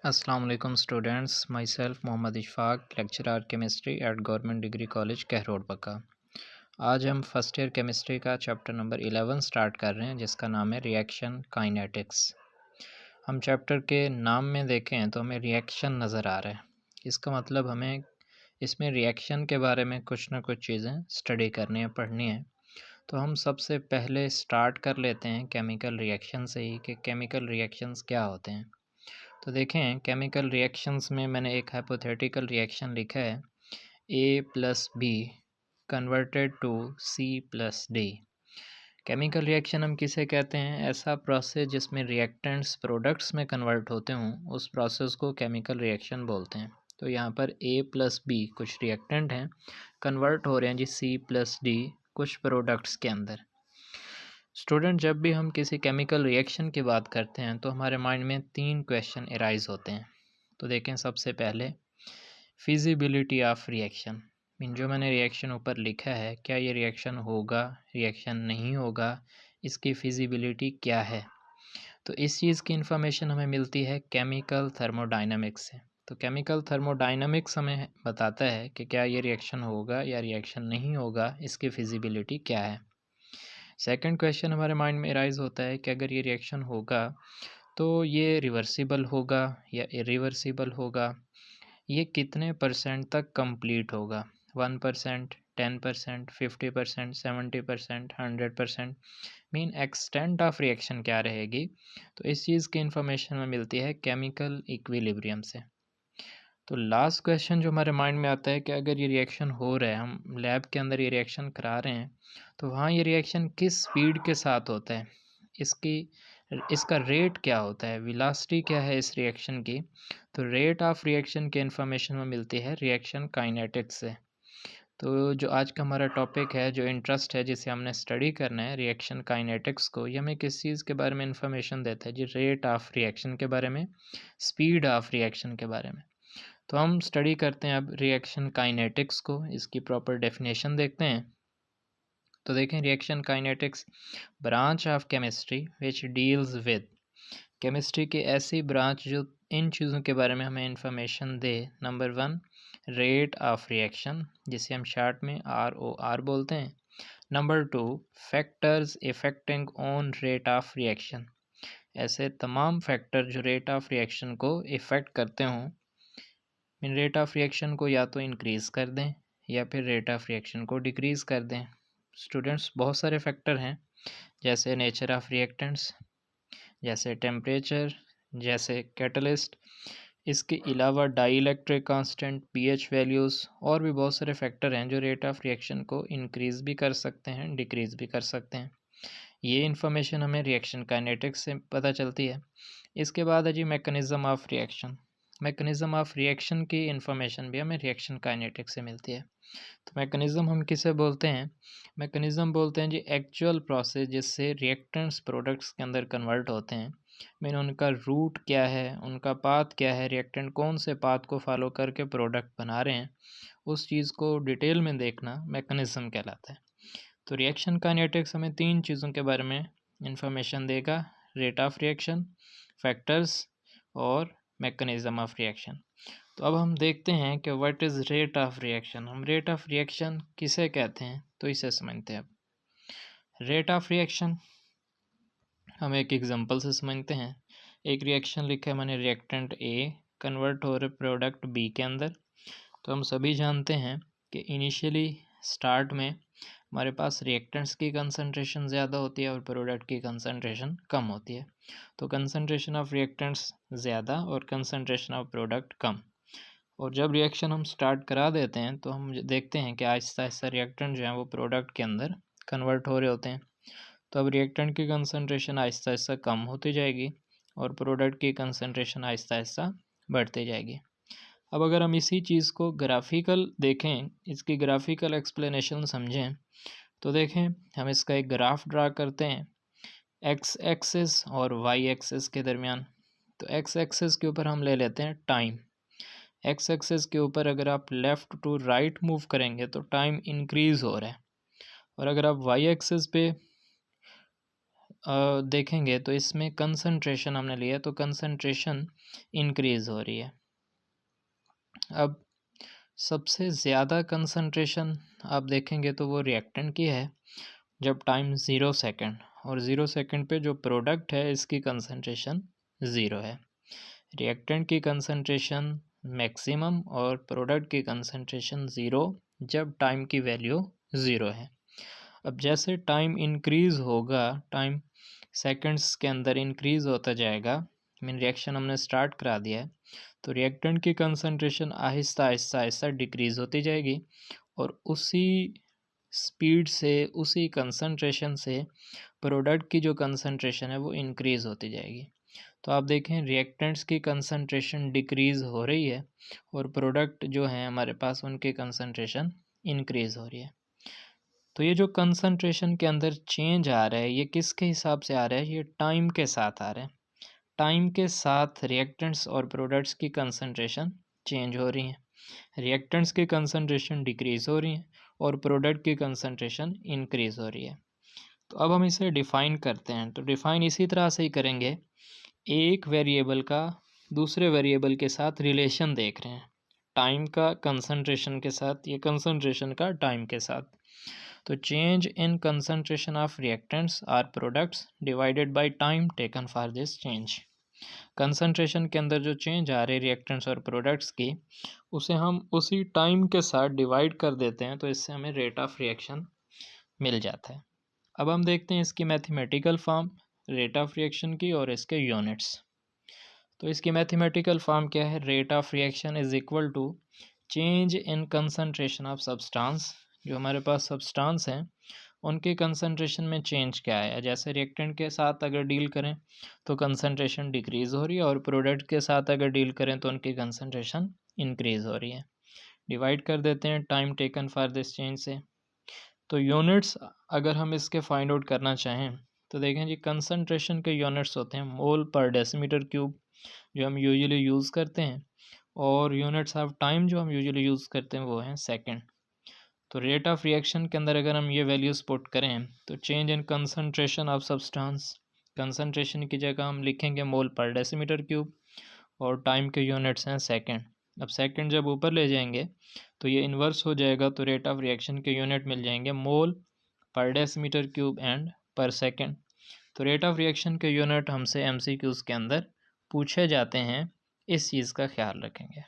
अस्सलाम वालेकुम students, myself Mohammad Ishfaq, lecturer chemistry at government degree college Kahror Pakka. आज हम फर्स्ट ईयर केमिस्ट्री का चैप्टर नंबर 11 स्टार्ट कर रहे हैं, जिसका नाम है रिएक्शन काइनेटिक्स। हम चैप्टर के नाम में देखें तो हमें रिएक्शन नज़र आ रहा है। इसका मतलब हमें इसमें रिएक्शन के बारे में कुछ ना कुछ चीज़ें स्टडी करनी है, पढ़नी है। तो हम सबसे पहले स्टार्ट कर लेते हैं केमिकल रिएक्शन से ही कि केमिकल रिएक्शंस क्या होते हैं। तो देखें, केमिकल रिएक्शंस में मैंने एक हाइपोथेटिकल रिएक्शन लिखा है, A plus B converted to C plus D. Chemical reaction हम किसे कहते हैं? ऐसा प्रोसेस जिसमें रिएक्टेंट्स प्रोडक्ट्स में कन्वर्ट होते हों, उस प्रोसेस को केमिकल रिएक्शन बोलते हैं। तो यहाँ पर A प्लस बी कुछ रिएक्टेंट हैं, कन्वर्ट हो रहे हैं जी C प्लस डी कुछ प्रोडक्ट्स के अंदर। स्टूडेंट, जब भी हम किसी केमिकल रिएक्शन की बात करते हैं तो हमारे माइंड में 3 क्वेश्चन अराइज होते हैं। तो देखें, सबसे पहले फिजिबिलिटी ऑफ रिएक्शन। मीन जो मैंने रिएक्शन ऊपर लिखा है, क्या ये रिएक्शन होगा, रिएक्शन नहीं होगा, इसकी फिजिबिलिटी क्या है। तो इस चीज़ की इन्फॉर्मेशन हमें मिलती है केमिकल थर्मोडाइनमिक्स से। तो केमिकल थर्मोडाइनमिक्स हमें बताता है कि क्या ये रिएक्शन होगा या रिएक्शन नहीं होगा, इसकी फिजिबिलिटी क्या है। सेकंड क्वेश्चन हमारे माइंड में अराइज होता है कि अगर ये रिएक्शन होगा तो ये रिवर्सिबल होगा या इरिवर्सिबल होगा, ये कितने परसेंट तक कंप्लीट होगा, 1%, 10%, 50%, 70%, 100%, मीन एक्सटेंट ऑफ रिएक्शन क्या रहेगी। तो इस चीज़ की इन्फॉर्मेशन हमें मिलती है केमिकल इक्विलिब्रियम से। तो लास्ट क्वेश्चन जो हमारे माइंड में आता है कि अगर ये रिएक्शन हो रहा है, हम लैब के अंदर ये रिएक्शन करा रहे हैं, तो वहाँ ये रिएक्शन किस स्पीड के साथ होता है, इसका रेट क्या होता है, वेलोसिटी क्या है इस रिएक्शन की। तो रेट ऑफ रिएक्शन की इन्फॉर्मेशन में मिलती है रिएक्शन काइनेटिक्स से। तो जो आज का हमारा टॉपिक है, जो इंटरेस्ट है, जिसे हमने स्टडी करना है रिएक्शन काइनेटिक्स को, ये हमें किस चीज़ के बारे में इन्फॉर्मेशन देता है जी? रेट ऑफ रिएक्शन के बारे में, स्पीड ऑफ रिएक्शन के बारे में। तो हम स्टडी करते हैं अब रिएक्शन काइनेटिक्स को, इसकी प्रॉपर डेफिनेशन देखते हैं। तो देखें, reaction kinetics branch of chemistry which deals with, chemistry की ऐसी ब्रांच जो इन चीज़ों के बारे में हमें इंफॉर्मेशन दे। नंबर 1, रेट ऑफ रिएक्शन, जिसे हम शार्ट में ROR बोलते हैं। Number 2, factors affecting on rate of reaction, ऐसे तमाम फैक्टर जो रेट ऑफ रिएक्शन को इफ़ेक्ट करते हों। मीन रेट ऑफ रिएक्शन को या तो इंक्रीज़ कर दें या फिर रेट ऑफ रिएक्शन को डिक्रीज़ कर दें। स्टूडेंट्स, बहुत सारे फैक्टर हैं, जैसे नेचर ऑफ रिएक्टेंट्स, जैसे टेम्परेचर, जैसे कैटलिस्ट, इसके अलावा डाइलेक्ट्रिक कांस्टेंट, पीएच वैल्यूज़, और भी बहुत सारे फैक्टर हैं जो रेट ऑफ रिएक्शन को इंक्रीज़ भी कर सकते हैं, डिक्रीज़ भी कर सकते हैं। ये इन्फॉर्मेशन हमें रिएक्शन काइनेटिक्स से पता चलती है। इसके बाद है जी mechanism of reaction. Mechanism of reaction की इन्फॉर्मेशन भी हमें रिएक्शन काइनेटिक्स से मिलती है। तो मैकेनिज़्म हम किसे बोलते हैं? मैकेनिज़्म बोलते हैं जी एक्चुअल प्रोसेस जिससे रिएक्टेंट्स प्रोडक्ट्स के अंदर कन्वर्ट होते हैं। मीन उनका रूट क्या है, उनका पाथ क्या है, रिएक्टेंट कौन से पाथ को फॉलो करके प्रोडक्ट बना रहे हैं, उस चीज़ को डिटेल में देखना मैकेनिज़्म कहलाता है। तो रिएक्शन काइनेटिक्स हमें 3 चीज़ों के बारे में इंफॉर्मेशन देगा, रेट ऑफ रिएक्शन, फैक्टर्स और मैकेनिज़्म ऑफ रिएक्शन। तो अब हम देखते हैं कि what is rate of reaction. हम रेट ऑफ रिएक्शन किसे कहते हैं, तो इसे समझते हैं। अब रेट ऑफ रिएक्शन हम एक एग्जांपल से समझते हैं। एक रिएक्शन लिखा है मैंने, रिएक्टेंट A कन्वर्ट हो रहे प्रोडक्ट B के अंदर। तो हम सभी जानते हैं कि इनिशियली स्टार्ट में हमारे पास रिएक्टेंट्स की कंसंट्रेशन ज़्यादा होती है और प्रोडक्ट की कंसंट्रेशन कम होती है। तो कंसंट्रेशन ऑफ रिएक्टेंट्स ज़्यादा और कंसंट्रेशन ऑफ प्रोडक्ट कम। और जब रिएक्शन हम स्टार्ट करा देते हैं तो हम देखते हैं कि आहिस्ता आहिस्ता रिएक्टेंट जो हैं वो प्रोडक्ट के अंदर कन्वर्ट हो रहे होते हैं। तो अब रिएक्टेंट की कंसंट्रेशन आहिस्ता आहिस्ता कम होती जाएगी और प्रोडक्ट की कंसंट्रेशन आहिस्ता आहिस्ता बढ़ती जाएगी। अब अगर हम इसी चीज़ को ग्राफिकल देखें, इसकी ग्राफिकल एक्सप्लेनेशन समझें, तो देखें, हम इसका एक ग्राफ ड्रा करते हैं एक्स एक्सिस और वाई एक्सिस के दरमियान। तो एक्स एक्सिस के ऊपर हम ले लेते हैं टाइम। एक्स एक्सिस के ऊपर अगर आप लेफ़्ट टू राइट मूव करेंगे तो टाइम इंक्रीज़ हो रहा है, और अगर आप वाई एक्सिस पे देखेंगे तो इसमें कंसंट्रेशन हमने लिया, तो कंसंट्रेशन इंक्रीज़ हो रही है। अब सबसे ज़्यादा कंसंट्रेशन आप देखेंगे तो वो रिएक्टेंट की है, जब टाइम 0 सेकंड, और 0 सेकंड पे जो प्रोडक्ट है इसकी कंसंट्रेशन 0 है। रिएक्टेंट की कंसंट्रेशन मैक्सिमम और प्रोडक्ट की कंसंट्रेशन 0 जब टाइम की वैल्यू 0 है। अब जैसे टाइम इंक्रीज़ होगा, टाइम सेकंड्स के अंदर इंक्रीज़ होता जाएगा, मीन रिएक्शन हमने स्टार्ट करा दिया है, तो रिएक्टेंट की कंसंट्रेशन आहिस्ता आहिस्ता आहिस्ता डिक्रीज़ होती जाएगी और उसी स्पीड से, उसी कंसंट्रेशन से प्रोडक्ट की जो कंसंट्रेशन है वो इंक्रीज़ होती जाएगी। तो आप देखें रिएक्टेंट्स की कंसंट्रेशन डिक्रीज़ हो रही है और प्रोडक्ट जो हैं हमारे पास उनकी कंसंट्रेशन इंक्रीज़ हो रही है। तो ये जो कंसंट्रेशन के अंदर चेंज आ रहा है ये किसके हिसाब से आ रहा है? ये टाइम के साथ आ रहा है। टाइम के साथ रिएक्टेंट्स और प्रोडक्ट्स की कंसंट्रेशन चेंज हो रही है। रिएक्टेंट्स की कंसंट्रेशन डिक्रीज़ हो रही है और प्रोडक्ट की कंसंट्रेशन इंक्रीज़ हो रही है। तो अब हम इसे डिफ़ाइन करते हैं, तो डिफ़ाइन इसी तरह से ही करेंगे। एक वेरिएबल का दूसरे वेरिएबल के साथ रिलेशन देख रहे हैं, टाइम का कंसंट्रेशन के साथ, ये कंसंट्रेशन का टाइम के साथ। तो change in concentration of reactants or products divided by time taken for this change. Concentration के अंदर जो चेंज आ रहे रिएक्टेंट्स और प्रोडक्ट्स की, उसे हम उसी टाइम के साथ डिवाइड कर देते हैं, तो इससे हमें रेट ऑफ रिएक्शन मिल जाता है। अब हम देखते हैं इसकी mathematical form rate of reaction की और इसके यूनिट्स। तो इसकी मैथमेटिकल फॉर्म क्या है? Rate of reaction is equal to change in concentration of substance. जो हमारे पास सब्सटेंस हैं उनके कंसंट्रेशन में चेंज क्या है। जैसे रिएक्टेंट के साथ अगर डील करें तो कंसंट्रेशन डिक्रीज़ हो रही है और प्रोडक्ट के साथ अगर डील करें तो उनकी कंसंट्रेशन इंक्रीज़ हो रही है। डिवाइड कर देते हैं time taken for this change से। तो यूनिट्स अगर हम इसके फाइंड आउट करना चाहें तो देखें जी, कंसंट्रेशन के यूनिट्स होते हैं मोल पर डेसीमीटर क्यूब जो हम यूजुअली यूज़ करते हैं, और यूनिट्स ऑफ टाइम जो हम यूजुअली यूज़ करते हैं वो हैं सेकंड। तो रेट ऑफ रिएक्शन के अंदर अगर हम ये वैल्यूज़ पुट करें तो change in concentration of substance, concentration की जगह हम लिखेंगे मोल पर डेसीमीटर क्यूब और टाइम के यूनिट्स हैं सेकंड। अब सेकंड जब ऊपर ले जाएंगे तो ये इन्वर्स हो जाएगा, तो रेट ऑफ रिएक्शन के यूनिट मिल जाएंगे मोल पर डेसीमीटर क्यूब एंड पर सेकंड। तो रेट ऑफ रिएक्शन के यूनिट हमसे एमसीक्यूज़ के अंदर पूछे जाते हैं, इस चीज़ का ख्याल रखेंगे।